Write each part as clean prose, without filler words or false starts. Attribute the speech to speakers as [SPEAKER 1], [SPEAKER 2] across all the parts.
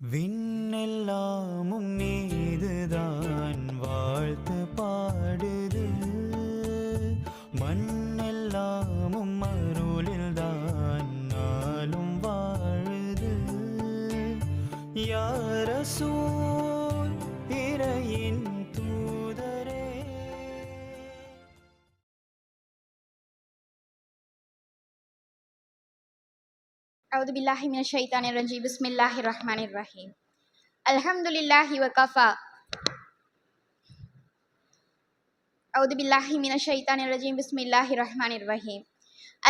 [SPEAKER 1] விண்ணெல்லாமும் மீதுதான் வாழ்த்து பாடுது, மண்ணெல்லாமும் அருளில்தான் நாளும் வாழுது. யா ரசூல் இறையின் தூதரே.
[SPEAKER 2] أعوذ بالله من الشيطان الرجيم بسم الله الرحمن الرحيم الحمد لله وكفى أعوذ بالله من الشيطان الرجيم بسم الله الرحمن الرحيم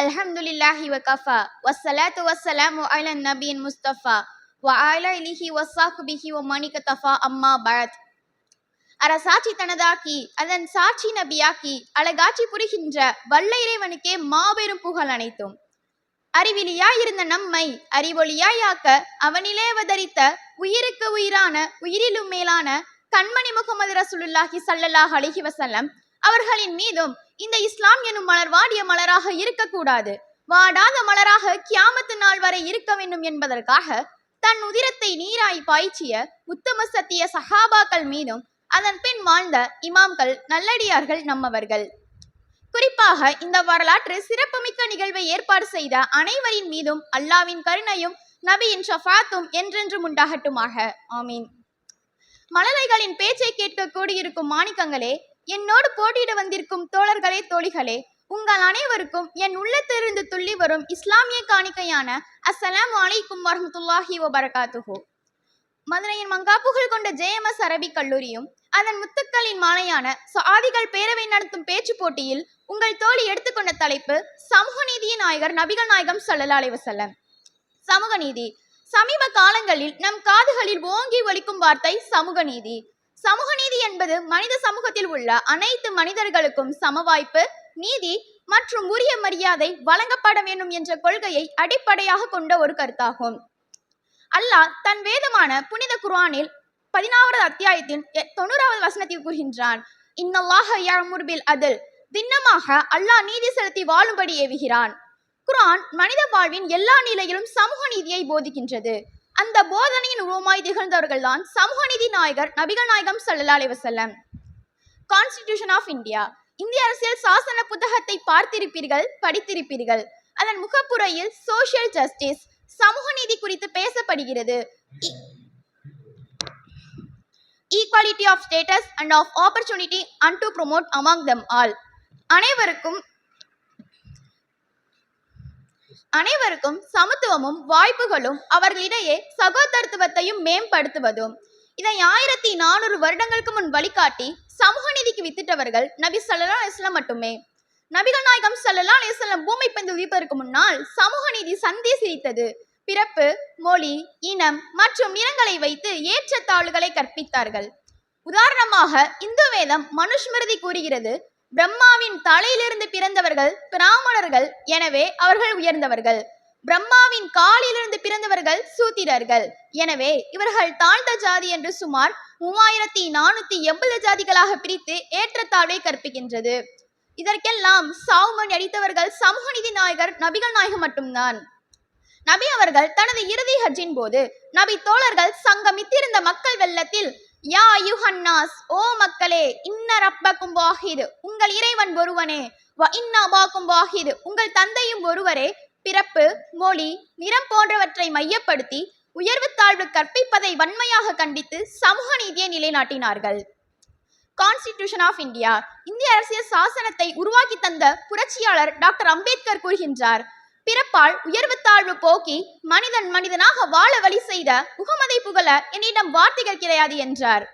[SPEAKER 2] الحمد لله وكفى والصلاة والسلام على النبي المصطفى وعلى آله وصحبه ومن اكتفى أما بعد. அரசாட்சி தனதாக்கி அதன் சாட்சி நபியாக்கி அழகாட்சி புரிகின்ற வல்ல இறைவனுக்கே மாபெரும் புகழ் அனைத்தும். அறிவிலியாயிருந்த நம்மை அறிவொளியாயாக்க அவனிலே அவதரித்த உயிருக்கு உயிரான உயிரிலும் மேலான கண்மணி முகமது ரசூலுல்லாஹி ஸல்லல்லாஹு அலைஹி வஸல்லம் அவர்களின் மீதும் இந்த இஸ்லாம் எனும் மலர் வாடிய மலராக இருக்கக்கூடாது, வாடாத மலராக கியாமத்து நாள் வரை இருக்க வேண்டும் என்பதற்காக தன் உதிரத்தை நீராய் பாய்ச்சிய உத்தம சத்திய சஹாபாக்கள் மீதும் அதன் பின் வாழ்ந்த இமாம்கள் நல்லடியார்கள் நம்மவர்கள், குறிப்பாக இந்த வரலாற்று சிறப்புமிக்க நிகழ்வை ஏற்பாடு செய்த அனைவரின் மீதும் அல்லாவின் கருணையும் நபியின் ஷஃபாத்தும் என்றென்றும் உண்டாகட்டுமாக. ஆமீன். மழலைகளின் பேச்சை கேட்க கூடியிருக்கும் மாணிக்கங்களே, என்னோடு போட்டியிட வந்திருக்கும் தோழர்களே தோழிகளே, உங்கள் அனைவருக்கும் என் உள்ளத்திலிருந்து துள்ளி வரும் இஸ்லாமிய காணிக்கையான அஸ்ஸலாமு அலைக்கும் வரஹ்மத்துல்லாஹி வபரகாத்துஹு. மதுரையின் மங்காப்புகள் கொண்ட JMS அரபிக் கல்லூரியும் அதன் முத்துக்களின் மாலையான சாதிகள் பேரவை நடத்தும் பேச்சு போட்டியில் உங்கள் தோழி எடுத்துக்கொண்ட தலைப்பு சமூக நீதியின் நாயகர் நபிகள் நாயகம் ஸல்லல்லாஹு அலைஹி வஸல்லம். சமூக நீதி. சமீப காலங்களில் நம் காதுகளில் ஓங்கி ஒலிக்கும் வார்த்தை சமூக நீதி. சமூக நீதி என்பது மனித சமூகத்தில் உள்ள அனைத்து மனிதர்களுக்கும் சமவாய்ப்பு, நீதி மற்றும் உரிய மரியாதை வழங்கப்பட வேண்டும் என்ற கொள்கையை அடிப்படையாக கொண்ட ஒரு கருத்தாகும். அல்லாஹ் தன் வேதமான புனித குர்ஆனில் 16வது அத்தியாயத்தின் 90வது வசனத்தில் கூறுகின்றான், இன்னல்லாஹ யஅமுரு பில் அத்ல். திண்ணமாக அல்லாஹ் நீதி செலுத்தி வாழும்படி ஏவுகிறான். குர்ஆன் மனித வாழ்வின் எல்லா நிலையிலும் சமூக நீதியை போதிக்கின்றது. அந்த போதனையின் உருவமாய் திகழ்ந்தவர்கள்தான் சமூக நீதி நாயகர் நபிகள் நாயகம் ஸல்லல்லாஹு அலைஹி வஸல்லம். Constitution of India. இந்திய அரசியல் சாசன புத்தகத்தை பார்த்திருப்பீர்கள், படித்திருப்பீர்கள். அதன் முகப்புரையில் சோஷியல் ஜஸ்டிஸ், சமூக நீதி குறித்து பேசப்படுகிறது. Equality of status and of opportunity and to promote among them all. அனைவருக்கும் சமத்துவமும் வாய்ப்புகளும் அவர்களிடையே சகோதரத்துவத்தையும் மேம்படுத்துவதும். இதை 1400 வருடங்களுக்கு முன் வழிகாட்டி சமூக நீதிக்கு வித்திட்டவர்கள் நபி ஸல்லல்லாஹு அலைஹி வஸல்லம் மட்டுமே. நபிகள் நாயகம் ஸல்லல்லாஹு அலைஹி வஸல்லம் பூமி பந்து உதிப்பதற்கு முன்னால் சமூக நீதி சந்தி சிரித்தது. பிறப்பு, மொழி, இனம் மற்றும் நிறங்களை வைத்து ஏற்றத்தாழ்வுகளை கற்பித்தார்கள். உதாரணமாக இந்து வேதம் மனுஸ்மிருதி கூறுகிறது, பிரம்மாவின் தலையிலிருந்து பிறந்தவர்கள் பிராமணர்கள், எனவே அவர்கள் உயர்ந்தவர்கள். பிரம்மாவின் காலிலிருந்து பிறந்தவர்கள் சூத்திரர்கள், எனவே இவர்கள் தாழ்ந்த ஜாதி என்று சுமார் 3480 ஜாதிகளாக பிரித்து ஏற்றத்தாழ்வை கற்பிக்கின்றது. இதற்கெல்லாம் சாவுமணி அடித்தவர்கள் சமூக நீதி நாயகர் நபிகள் நாயகம் மட்டும்தான். நபி அவர்கள் தனது இறுதி ஹஜ்ஜின் போது நபி தோழர்கள் சங்கமித்திருந்த மக்கள் வெள்ளத்தில், யா அய்யுஹன்னாஸ், ஓ மக்களே, இன்ன ரப்பக்கும் வாஹித், உங்கள் இறைவன் ஒருவனே, வ இன்ன அபாக்கும் வாஹித், உங்கள் தந்தையும் ஒருவரே, பிறப்பு, மொழி, நிறம் போன்றவற்றை மையப்படுத்தி உயர்வு தாழ்வு கற்பிப்பதை வன்மையாக கண்டித்து சமூக நீதியை நிலைநாட்டினார்கள். Constitution of India. இந்திய அரசியல் சாசனத்தை உருவாக்கி தந்த புரட்சியாளர் டாக்டர் அம்பேத்கர் கூறுகின்றார், பிறப்பால் உயர்வு தாழ்வு போக்கி மனிதன் மனிதனாக வாழ வழி செய்த முகமதை புகழ என்னிடம் வார்த்தைகள் கிடையாது என்றார்.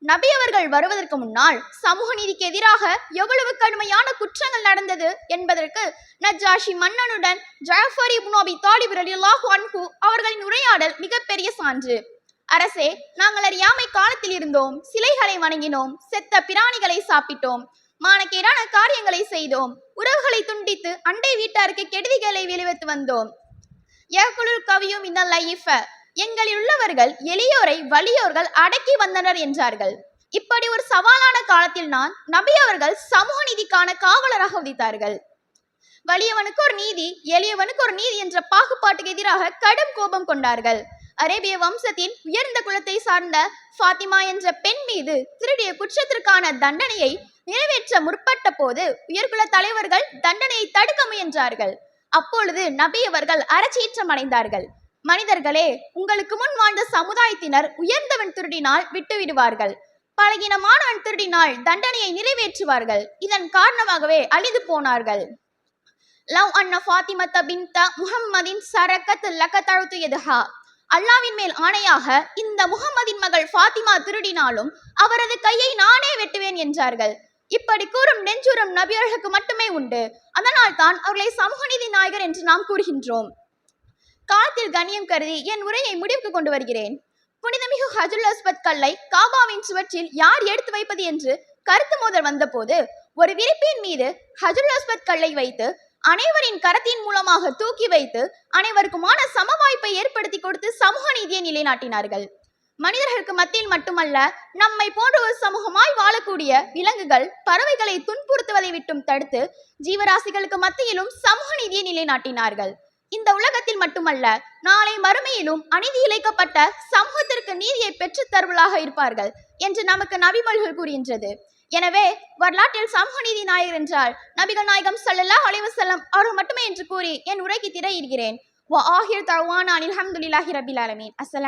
[SPEAKER 2] நபி அவர்கள் வருவதற்கு முன்னால் சமூக நீதிக்கு எதிராக எவ்வளவு கடுமையான குற்றங்கள் நடந்தது என்பதற்கு நஜ்ஜாஷி மன்னனுடன் ஜஅஃபர் இப்னு அபி தாலிப் ரலியல்லாஹு அன்ஹு அவர்களின் உரையாடல் மிகப்பெரிய சான்று. அரசே, நாங்கள் அறியாமை காலத்தில் இருந்தோம், சிலைகளை வணங்கினோம், செத்த பிராணிகளை சாப்பிட்டோம், மானக்கேடான காரியங்களை செய்தோம், உறவுகளை துண்டித்து அண்டை வீட்டாருக்கு கெடுதிகளை விளைவித்து வந்தோம். யகுலுல் கவியும் இன்னல் லைஃப, எங்களில் உள்ளவர்கள் எளியோரை வலியோர்கள் அடக்கி வந்தனர் என்றார்கள். இப்படி ஒரு சவாலான காலத்தில் நபி அவர்கள் சமூக நீதிக்கான காவலராக உதித்தார்கள். வலியவனுக்கு ஒரு நீதி, எளியவனுக்கு ஒரு நீதி என்ற பாகுபாட்டுக்கு எதிராக கடும் கோபம் கொண்டார்கள். அரேபிய வம்சத்தின் உயர்ந்த குலத்தை சார்ந்த ஃபாத்திமா என்ற பெண் மீது திருடிய குற்றத்திற்கான தண்டனையை நிறைவேற்ற முற்பட்ட போது உயர்குல தலைவர்கள் தண்டனையை தடுக்க முயன்றார்கள். அப்பொழுது நபி அவர்கள் அறச்சீற்றம் அடைந்தார்கள். மனிதர்களே, உங்களுக்கு முன் வாழ்ந்த சமுதாயத்தினர் உயர்ந்தவன் திருடினால் விட்டுவிடுவார்கள், பலகீனமானவன் திருடினால் தண்டனையை நிறைவேற்றுவார்கள். இதன் காரணமாகவே அழிந்து போனார்கள். லவ் அன்ன ஃபாத்திமத்த பின்த முஹம்மதின் சரக்கத் லகதஅது யதஹா. அல்லாவின் மேல் ஆணையாக இந்த முஹம்மதின் மகள் ஃபாத்திமா திருடினாலும் அவரது கையை நானே வெட்டுவேன் என்றார்கள். இப்படி கூறும் நெஞ்சுரம் நபியர்களுக்கு மட்டுமே உண்டு. அதனால் தான் அவர்களை சமூக நீதி நாயகர் என்று நாம் கூறுகின்றோம். காலத்தில் கண்ணியம் கருதி என் உரையை முடிவுக்கு கொண்டு வருகிறேன். புனிதமிகு ஹஜ்ருல் அஸ்வத் கல்லை காபாவின் சுவற்றில் யார் எடுத்து வைப்பது என்று கருத்து மோதல் வந்தபோது ஒரு விரிப்பின் மீது ஹஜ்ருல் அஸ்வத் கல்லை வைத்து அனைவரின் கரத்தின் மூலமாக தூக்கி வைத்து அனைவருக்குமான சம வாய்ப்பை ஏற்படுத்தி கொடுத்து சமூக நீதியை நிலைநாட்டினார்கள். மனிதர்களுக்கு மத்தியில் மட்டுமல்ல, நம்மை போன்ற ஒரு சமூகமாய் வாழக்கூடிய விலங்குகள், பறவைகளை துன்புறுத்துவதை விட்டும் தடுத்து ஜீவராசிகளுக்கு மத்தியிலும் சமூக நீதியை நிலைநாட்டினார்கள். இந்த உலகத்தில் மட்டுமல்ல, நாளை மறுமையிலும் அநீதி இழைக்கப்பட்ட சமூகத்திற்கு நீதியை பெற்றுத் தருவதாக இருப்பார்கள் என்று நமக்கு நபிமொழிகள் கூறுகின்றது. எனவே வரலாற்றில் சமூக நீதி நாயகர் என்றால் நபிகள் நாயகம் ஸல்லல்லாஹு அலைஹி வஸல்லம் அவர்கள் மட்டுமே என்று கூறி என் உரைக்கு திரையிடுகிறேன். வ ஆஹிர் தஅவானா அல்ஹம்துலில்லாஹி ரப்பில் ஆலமீன். அஸ்ஸலாம்.